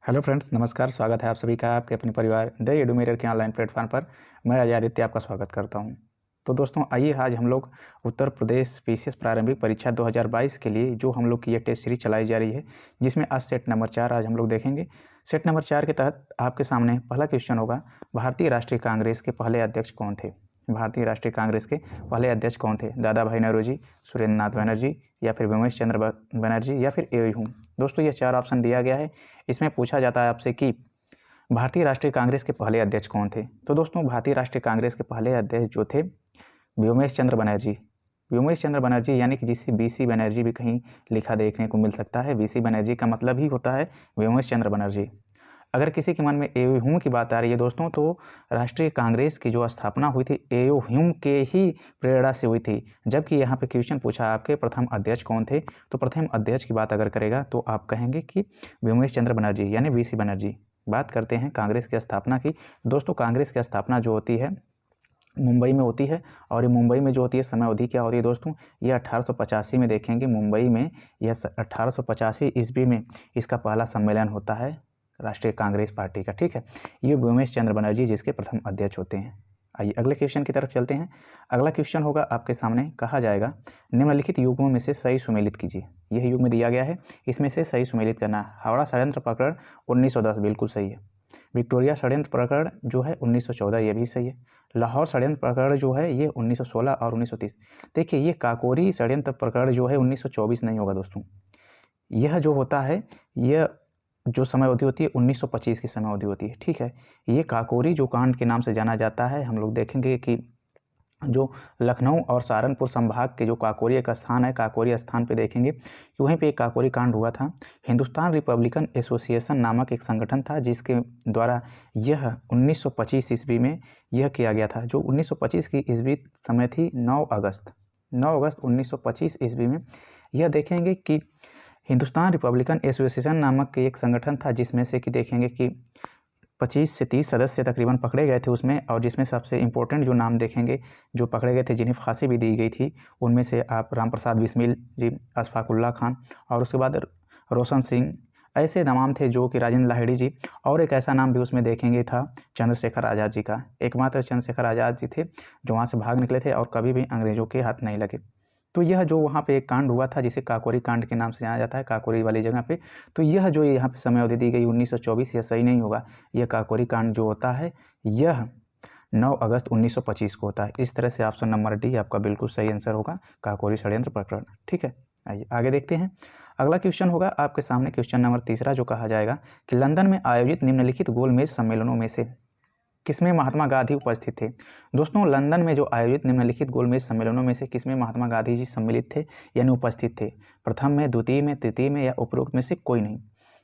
Hello friends, नमस्कार। स्वागत है आप सभी का आपके अपने परिवार द एडू मिरर के ऑनलाइन प्लेटफॉर्म पर। मैं अजय आदित्य आपका स्वागत करता हूं। तो दोस्तों, आइए आज हम लोग उत्तर प्रदेश पीसीएस प्रारंभिक परीक्षा 2022 के लिए जो हम लोग की ये टेस्ट सीरीज चलाई जा रही है, जिसमें आज सेट नंबर 4 आज हम लोग देखेंगे। सेट नंबर 4 के तहत आपके सामने पहला क्वेश्चन होगा, भारतीय राष्ट्रीय कांग्रेस के पहले अध्यक्ष कौन थे? भारतीय राष्ट्रीय कांग्रेस के पहले अध्यक्ष कौन थे? दादा भाई नौरोजी, सुरेंद्र नाथ बनर्जी, या फिर व्योमेश चंद्र बनर्जी, या फिर एओई हुम। दोस्तों, ये 4 ऑप्शन दिया गया है। इसमें पूछा जाता है आपसे कि भारतीय राष्ट्रीय कांग्रेस के पहले अध्यक्ष कौन थे? तो दोस्तों, भारतीय राष्ट्रीय कांग्रेस के पहले अध्यक्ष जो थे व्योमेश चंद्र बनर्जी। व्योमेश चंद्र बनर्जी, यानी कि जिसे बीसी बनर्जी भी कहीं लिखा देखने को मिल सकता है। बीसी बनर्जी का मतलब ही होता है व्योमेश चंद्र बनर्जी। अगर किसी के मन में एओ ह्यूम की बात आ रही है दोस्तों, तो राष्ट्रीय कांग्रेस की जो स्थापना हुई थी एओ ह्यूम के ही प्रेरणा से हुई थी। जबकि यहाँ पे क्वेश्चन पूछा आपके प्रथम अध्यक्ष कौन थे, तो प्रथम अध्यक्ष की बात अगर करेगा तो आप कहेंगे कि व्योमेश चंद्र बनर्जी, यानी बीसी बनर्जी। बात करते हैं कांग्रेस की स्थापना की। दोस्तों, कांग्रेस की स्थापना जो होती है मुंबई में होती है, और ये मुंबई में जो होती है समय अवधि क्या होती है दोस्तों, ये 1885 में देखेंगे मुंबई में। यह 1885 ईस्वी में इसका पहला सम्मेलन होता है राष्ट्रीय कांग्रेस पार्टी का। ठीक है, ये व्योमेश चंद्र बनर्जी जिसके प्रथम अध्यक्ष होते हैं। आइए अगले क्वेश्चन की तरफ चलते हैं। अगला क्वेश्चन होगा आपके सामने, कहा जाएगा निम्नलिखित युग्मों में से सही सुमेलित कीजिए। यह युग्म दिया गया है, इसमें से सही सुमेलित करना है। हावड़ा षड्यंत्र प्रकरण 1910 बिल्कुल सही है। विक्टोरिया षड्यंत्र प्रकरण जो है 1914, ये भी सही है। लाहौर षड्यंत्र प्रकरण जो है ये 1916 और 1930। देखिए, ये काकोरी षड्यंत्र प्रकरण जो है 1924 नहीं होगा दोस्तों। यह जो होता है, यह जो समय अवधि होती है 1925 की समय अवधि होती है। ठीक है, ये काकोरी जो कांड के नाम से जाना जाता है। हम लोग देखेंगे कि जो लखनऊ और सहारनपुर संभाग के जो काकोरी एक स्थान है, काकोरी स्थान पे देखेंगे कि वहीं पे एक काकोरी कांड हुआ था। हिंदुस्तान रिपब्लिकन एसोसिएशन नामक एक संगठन था, जिसके द्वारा यह 1925 ईस्वी में यह किया गया था। जो 1925 की ईस्वी समय थी 9 अगस्त 1925 ईस्वी में यह देखेंगे कि हिंदुस्तान रिपब्लिकन एसोसिएशन नामक एक संगठन था, जिसमें से कि देखेंगे कि 25 से 30 सदस्य तकरीबन पकड़े गए थे उसमें। और जिसमें सबसे इम्पोर्टेंट जो नाम देखेंगे जो पकड़े गए थे, जिन्हें फांसी भी दी गई थी, उनमें से आप राम प्रसाद बिस्मिल जी, अशफाकुल्ला खान, और उसके बाद रोशन सिंह, ऐसे तमाम थे। जो कि राजेंद्र लाहिड़ी जी, और एक ऐसा नाम भी उसमें देखेंगे था चंद्रशेखर आज़ाद जी का। एकमात्र चंद्रशेखर आज़ाद जी थे जो वहाँ से भाग निकले थे और कभी भी अंग्रेज़ों के हाथ नहीं लगे। तो यह जो वहाँ पे एक कांड हुआ था, जिसे काकोरी कांड के नाम से जाना जाता है, काकोरी वाली जगह पे। तो यह जो यहाँ पे समय अवधि दी गई 1924, यह सही नहीं होगा। यह काकोरी कांड जो होता है यह 9 अगस्त 1925 को होता है। इस तरह से ऑप्शन नंबर डी आपका बिल्कुल सही आंसर होगा, काकोरी षड्यंत्र प्रकरण। ठीक है, आइए आगे देखते हैं। अगला क्वेश्चन होगा आपके सामने, क्वेश्चन नंबर 3, जो कहा जाएगा कि लंदन में आयोजित निम्नलिखित गोलमेज सम्मेलनों में से किसमें महात्मा गांधी उपस्थित थे? दोस्तों, लंदन में जो आयोजित निम्नलिखित गोलमेज सम्मेलनों में से किसमें महात्मा गांधी जी सम्मिलित थे, यानी उपस्थित थे? प्रथम में, द्वितीय में, तृतीय में, या उपरोक्त में से कोई नहीं?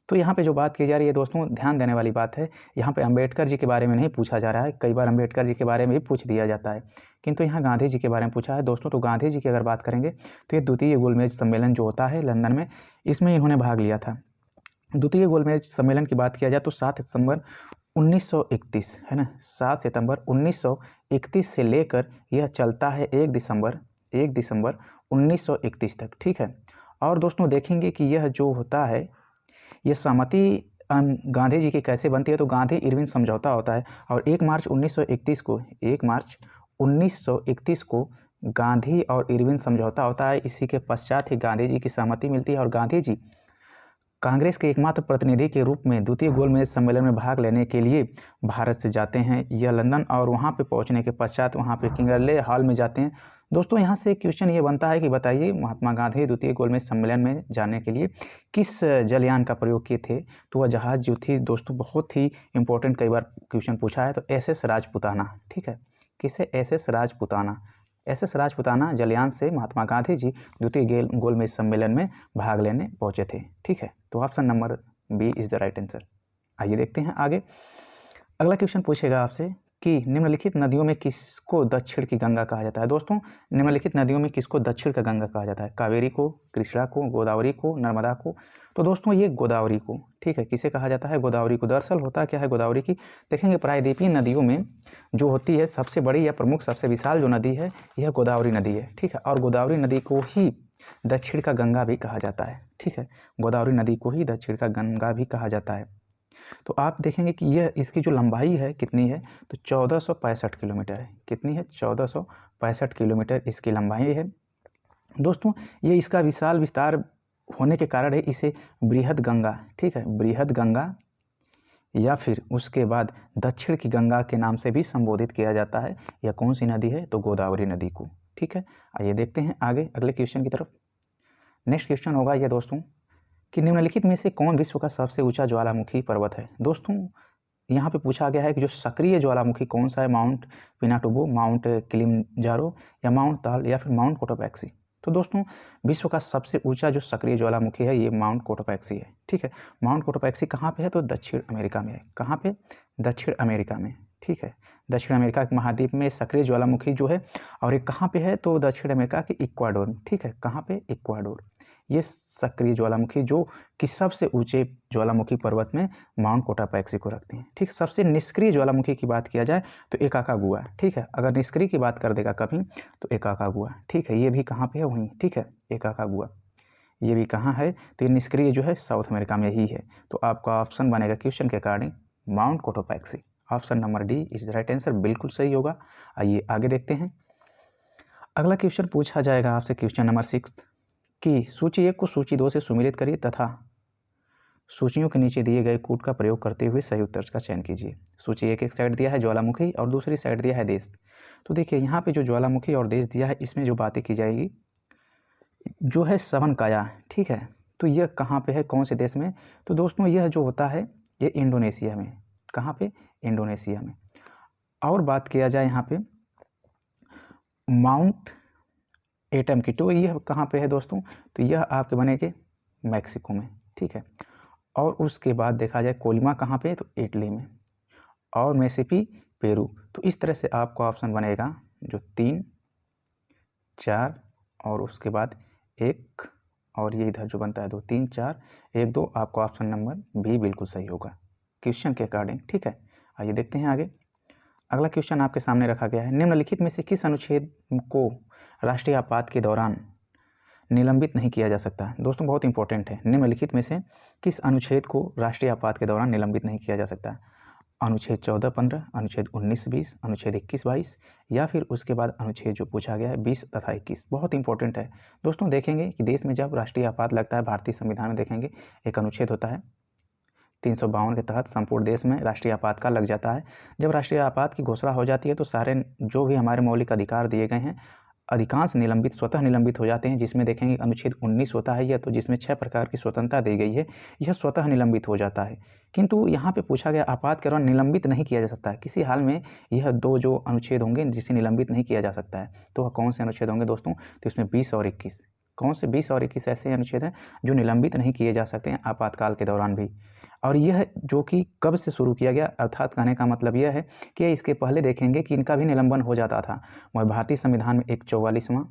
तो यहाँ पे जो बात की जा रही है दोस्तों, ध्यान देने वाली बात है। यहाँ पे अंबेडकर जी के बारे में नहीं पूछा जा रहा है। कई बार अंबेडकर जी के बारे में भी पूछ दिया जाता है, किंतु यहाँ गांधी जी के बारे में पूछा है दोस्तों। तो गांधी जी की अगर बात करेंगे तो ये द्वितीय गोलमेज सम्मेलन जो होता है लंदन में, इसमें इन्होंने भाग लिया था। द्वितीय गोलमेज सम्मेलन की बात किया जाए तो 7 सितंबर 1931 है ना, 7 सितंबर 1931 से लेकर यह चलता है 1 दिसंबर 1931 तक। ठीक है, और दोस्तों देखेंगे कि यह जो होता है, यह सहमति गांधी जी की कैसे बनती है, तो गांधी इरविन समझौता होता है। और 1 मार्च 1931 को गांधी और इरविन समझौता होता है। इसी के पश्चात ही गांधी जी की सहमति मिलती है, और गांधी जी कांग्रेस के एकमात्र प्रतिनिधि के रूप में द्वितीय गोलमेज सम्मेलन में भाग लेने के लिए भारत से जाते हैं यह लंदन, और वहां पे पहुंचने के पश्चात वहां पे किंगरले हॉल में जाते हैं। दोस्तों, यहाँ से क्वेश्चन ये बनता है कि बताइए महात्मा गांधी द्वितीय गोलमेज सम्मेलन में जाने के लिए किस जलयान का प्रयोग किए थे? तो वह जहाज़ जो थी दोस्तों, बहुत ही इंपॉर्टेंट, कई बार क्वेश्चन पूछा है, तो SS राजपुताना। ठीक है, किसे? SS राजपुताना। SS राजपुताना जलयान से महात्मा गांधी जी द्वितीय गोलमेज सम्मेलन में भाग लेने पहुंचे थे। ठीक है, तो option number B is the right answer. आइए देखते हैं आगे। अगला क्वेश्चन पूछेगा आपसे कि निम्नलिखित नदियों में किसको दक्षिण की गंगा कहा जाता है? दोस्तों, निम्नलिखित नदियों में किसको दक्षिण का गंगा कहा जाता है? कावेरी को, कृष्णा को, गोदावरी को, नर्मदा को? तो दोस्तों, ये गोदावरी को। ठीक है, किसे कहा जाता है? गोदावरी को। दरअसल होता क्या है गोदावरी की, देखेंगे प्रायद्वीपीय नदियों में जो होती है सबसे बड़ी या प्रमुख, सबसे विशाल जो नदी है, यह गोदावरी नदी है। ठीक है, और गोदावरी नदी को ही दक्षिण का गंगा भी कहा जाता है। ठीक है, गोदावरी नदी को ही दक्षिण का गंगा भी कहा जाता है। तो आप देखेंगे कि यह इसकी जो लंबाई है कितनी है, तो 1465 किलोमीटर है। कितनी है? 1465 किलोमीटर इसकी लंबाई है। दोस्तों ये इसका विशाल विस्तार होने के कारण है इसे बृहद गंगा, ठीक है, बृहद गंगा या फिर उसके बाद दक्षिण की गंगा के नाम से भी संबोधित किया जाता है। यह कौन सी नदी है? तो गोदावरी नदी को, ठीक है। आइए देखते हैं आगे अगले क्वेश्चन की तरफ। नेक्स्ट क्वेश्चन होगा यह दोस्तों कि निम्नलिखित में से कौन विश्व का सबसे ऊंचा ज्वालामुखी पर्वत है? दोस्तों यहाँ पे पूछा गया है कि जो सक्रिय ज्वालामुखी कौन सा है, माउंट पिनाटुबो, माउंट किलिमंजारो या माउंट ताल या फिर माउंट कोटोपैक्सी। तो दोस्तों विश्व का सबसे ऊंचा जो सक्रिय ज्वालामुखी है ये माउंट कोटोपैक्सी है, ठीक है। माउंट कोटोपैक्सी कहाँ पे है? तो दक्षिण अमेरिका में है। कहाँ पे? दक्षिण अमेरिका में, ठीक है। दक्षिण अमेरिका के महाद्वीप में सक्रिय ज्वालामुखी जो है, और ये कहाँ पे है? तो दक्षिण अमेरिका के इक्वाडोर में, ठीक है। कहाँ पे? इक्वाडोर। ये सक्रिय ज्वालामुखी जो कि सबसे ऊंचे ज्वालामुखी पर्वत में माउंट कोटोपैक्सी को रखते हैं, ठीक। सबसे निष्क्रिय ज्वालामुखी की बात किया जाए तो एकाकागुआ, ठीक है। अगर निष्क्रिय की बात कर देगा कभी तो एकाकागुआ, ठीक है। ये भी कहाँ पे है? वहीं, ठीक है, एकाकागुआ। ये भी कहाँ है? तो ये निष्क्रिय जो है साउथ अमेरिका में ही है। तो आपका ऑप्शन बनेगा क्वेश्चन के according mount Cotopaxi. Option number D is right answer, बिल्कुल सही होगा। आइए आगे देखते हैं। अगला क्वेश्चन पूछा जाएगा आपसे, क्वेश्चन नंबर 6 कि सूची 1 को सूची 2 से सुमेलित करिए तथा सूचियों के नीचे दिए गए कूट का प्रयोग करते हुए सही उत्तर का चयन कीजिए। सूची एक साइड दिया है ज्वालामुखी और दूसरी साइड दिया है देश। तो देखिए यहाँ पे जो ज्वालामुखी और देश दिया है इसमें जो बातें की जाएगी जो है सवनकाया, ठीक है। तो यह कहाँ पे है, कौन से देश में? तो दोस्तों यह जो होता है ये इंडोनेशिया में। कहाँ पे? इंडोनेशिया में। और बात किया जाए यहाँ पे माउंट एटम की, तो यह कहाँ पे है दोस्तों? तो यह आपके बनेंगे मैक्सिको में, ठीक है। और उसके बाद देखा जाए कोलिमा कहाँ पे? तो इटली में। और मेसिपी पेरू। तो इस तरह से आपका ऑप्शन बनेगा जो 3, 4 और उसके बाद 1 और ये इधर जो बनता है 2, 3, 4, 1, 2, आपका ऑप्शन नंबर बी बिल्कुल सही होगा क्वेश्चन के अकॉर्डिंग, ठीक है। आइए देखते हैं आगे। अगला क्वेश्चन आपके सामने रखा गया है, निम्नलिखित में से किस अनुच्छेद को राष्ट्रीय आपात के दौरान निलंबित नहीं किया जा सकता? दोस्तों बहुत इंपॉर्टेंट है, निम्नलिखित में से किस अनुच्छेद को राष्ट्रीय आपात के दौरान निलंबित नहीं किया जा सकता? अनुच्छेद 14-15, अनुच्छेद 19-20, अनुच्छेद 21-22 या फिर उसके बाद अनुच्छेद जो पूछा गया है 20 तथा 21। बहुत इंपॉर्टेंट है दोस्तों। देखेंगे कि देश में जब राष्ट्रीय आपात लगता है, भारतीय संविधान में देखेंगे एक अनुच्छेद होता है 352 के तहत संपूर्ण देश में राष्ट्रीय आपातकाल लग जाता है। जब राष्ट्रीय आपात की घोषणा हो जाती है तो सारे जो भी हमारे मौलिक अधिकार दिए गए हैं अधिकांश निलंबित, स्वतः निलंबित हो जाते हैं। जिसमें देखेंगे अनुच्छेद 19 होता है यह, तो जिसमें 6 प्रकार की स्वतंत्रता दी गई है, यह स्वतः निलंबित हो जाता है। किंतु यहाँ पे पूछा गया आपात के दौरान निलंबित नहीं किया जा सकता है किसी हाल में। यह 2 जो अनुच्छेद होंगे जिसे निलंबित नहीं किया जा सकता है, तो वह कौन से अनुच्छेद होंगे दोस्तों? तो इसमें 20 और 21। कौन से 20 और 21 ऐसे अनुच्छेद हैं जो निलंबित नहीं किए जा सकते हैं आपातकाल के दौरान भी। और यह जो कि कब से शुरू किया गया, अर्थात कहने का मतलब यह है कि इसके पहले देखेंगे कि इनका भी निलंबन हो जाता था। वह भारतीय संविधान में एक 44वां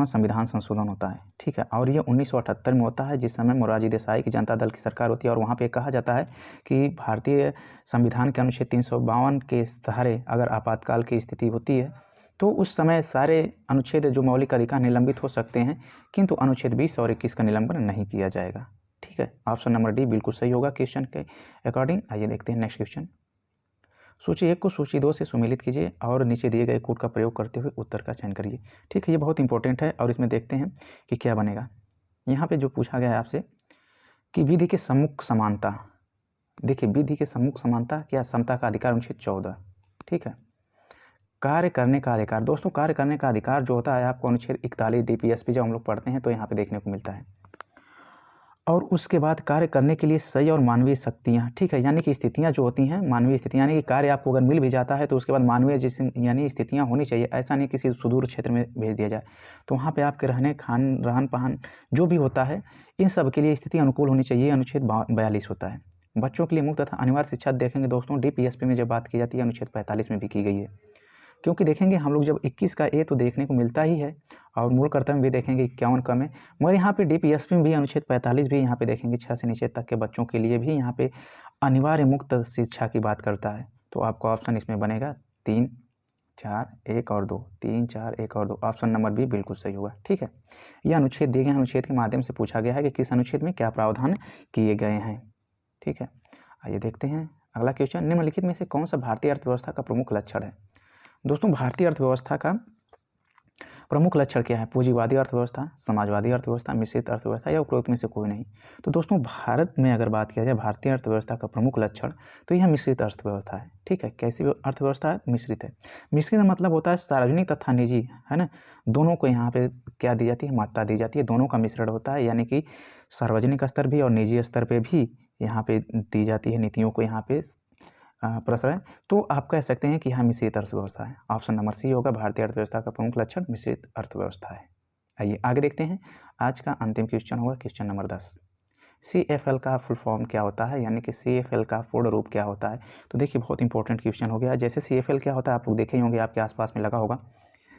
संविधान संशोधन होता है, ठीक है। और यह 1978 में होता है, जिस समय मोरारजी देसाई की जनता दल की सरकार होती है। और वहाँ पे कहा जाता है कि भारतीय संविधान के अनुच्छेद 352 के सहारे अगर आपातकाल की स्थिति होती है तो उस समय सारे अनुच्छेद जो मौलिक अधिकार निलंबित हो सकते हैं, किंतु अनुच्छेद 20 और 21 का निलंबन नहीं किया जाएगा, ठीक है। ऑप्शन नंबर डी बिल्कुल सही होगा क्वेश्चन के अकॉर्डिंग। आइए देखते हैं नेक्स्ट क्वेश्चन। सूची 1 को सूची 2 से सुमेलित कीजिए और नीचे दिए गए कूट का प्रयोग करते हुए उत्तर का चयन करिए, ठीक है। ये बहुत इंपॉर्टेंट है और इसमें देखते हैं कि क्या बनेगा। यहाँ पे जो पूछा गया है आपसे कि विधि के सम्मुख समानता। देखिए विधि के सम्मुख समानता क्या समता का अधिकार अनुच्छेद 14, ठीक है। कार्य करने का अधिकार, दोस्तों कार्य करने का अधिकार जो होता है आपको अनुच्छेद 41 DPSP जब हम लोग पढ़ते हैं तो यहाँ पे देखने को मिलता है। और उसके बाद कार्य करने के लिए सही और मानवीय शक्तियाँ, ठीक है, यानी कि स्थितियाँ जो होती हैं मानवीय स्थितियाँ, यानी कि कार्य आपको अगर मिल भी जाता है तो उसके बाद मानवीय जिस यानी स्थितियाँ होनी चाहिए। ऐसा नहीं किसी सुदूर क्षेत्र में भेज दिया जाए, तो वहाँ पे आपके रहन पहन जो भी होता है इन सब के लिए स्थिति अनुकूल होनी चाहिए। अनुच्छेद 42 होता है। बच्चों के लिए मुफ्त तथा अनिवार्य शिक्षा देखेंगे दोस्तों DPSP में जब बात की जाती है अनुच्छेद 45 में भी की गई है। क्योंकि देखेंगे हम लोग जब 21 का ए तो देखने को मिलता ही है और मूल कर्तव्य में भी देखेंगे 51 कम है, मगर यहाँ पे DPSP में भी अनुच्छेद 45 भी यहाँ पे देखेंगे 6 से नीचे तक के बच्चों के लिए भी यहाँ पे अनिवार्य मुक्त शिक्षा की बात करता है। तो आपका ऑप्शन इसमें बनेगा 3, 4, 1 और 2, 3, 4, 1 और 2। ऑप्शन नंबर बी बिल्कुल सही होगा, ठीक है। यह अनुच्छेद दिए गए अनुच्छेद के माध्यम से पूछा गया है कि किस अनुच्छेद में क्या प्रावधान किए गए हैं। ठीक है, आइए देखते हैं अगला क्वेश्चन। निम्नलिखित में से कौन सा भारतीय अर्थव्यवस्था का प्रमुख लक्षण है? दोस्तों, भारतीय अर्थव्यवस्था का प्रमुख लक्षण क्या है? पूंजीवादी अर्थव्यवस्था, समाजवादी अर्थव्यवस्था, मिश्रित अर्थव्यवस्था या उपरोक्त में से कोई नहीं। तो दोस्तों, भारत में अगर बात किया जाए भारतीय अर्थव्यवस्था का प्रमुख लक्षण, तो यह मिश्रित अर्थव्यवस्था है। ठीक है, कैसी अर्थव्यवस्था है? मिश्रित है। मिश्रित का मतलब होता है सार्वजनिक तथा निजी, है ना, दोनों को यहाँ पे क्या दी जाती है? मात्रा दी जाती है, दोनों का मिश्रण होता है, यानी कि सार्वजनिक स्तर भी और निजी स्तर पर भी यहाँ पे दी जाती है नीतियों को यहाँ पे प्रश्न। तो आप कह सकते हैं कि यहाँ मिश्रित अर्थव्यवस्था है। ऑप्शन नंबर सी होगा, भारतीय अर्थव्यवस्था का प्रमुख लक्षण मिश्रित अर्थव्यवस्था है। आइए आगे देखते हैं। आज का अंतिम क्वेश्चन होगा क्वेश्चन नंबर 10। CFL का फुल फॉर्म क्या होता है, यानी कि CFL का पूर्ण रूप क्या होता है? तो देखिए, बहुत इंपॉर्टेंट क्वेश्चन हो गया। जैसे CFL क्या होता है आप लोग देखे ही होंगे, आपके आसपास में लगा होगा।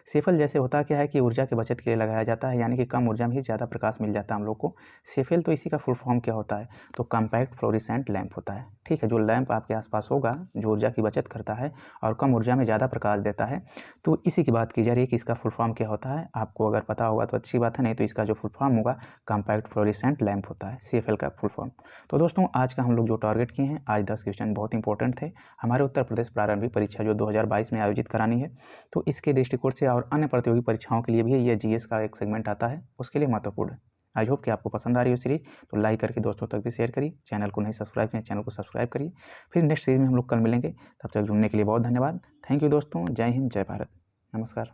सेफल जैसे होता क्या है कि ऊर्जा की बचत के लिए लगाया जाता है, यानी कि कम ऊर्जा में ही ज़्यादा प्रकाश मिल जाता है हम लोग को। सेफल तो इसी का फुल फॉर्म क्या होता है? तो कॉम्पैक्ट फ्लोरेसेंट लैंप होता है। ठीक है, जो लैंप आपके आसपास होगा जो ऊर्जा की बचत करता है और कम ऊर्जा में ज़्यादा प्रकाश देता है, तो इसी की बात की जा रही है कि इसका फुल फॉर्म क्या होता है। आपको अगर पता होगा तो अच्छी बात है, नहीं तो इसका जो फुल फॉर्म होगा कॉम्पैक्ट फ्लोरेसेंट लैंप होता है, CFL का फुल फॉर्म। तो दोस्तों, आज का हम लोग जो टारगेट किए हैं, आज 10 क्वेश्चन बहुत इंपॉर्टेंट थे। हमारे उत्तर प्रदेश प्रारंभिक परीक्षा जो 2022 में आयोजित करानी है, तो इसके दृष्टिकोण से और अन्य प्रतियोगी परीक्षाओं के लिए भी ये GS का एक सेगमेंट आता है, उसके लिए महत्वपूर्ण है। आई होप कि आपको पसंद आ रही हो सीरीज, तो लाइक करके दोस्तों तक भी शेयर करिए। चैनल को नहीं सब्सक्राइब किया, चैनल को सब्सक्राइब करिए। फिर नेक्स्ट सीरीज में हम लोग कल मिलेंगे, तब तक जुड़ने के लिए बहुत धन्यवाद। थैंक यू दोस्तों, जय हिंद, जय भारत, नमस्कार।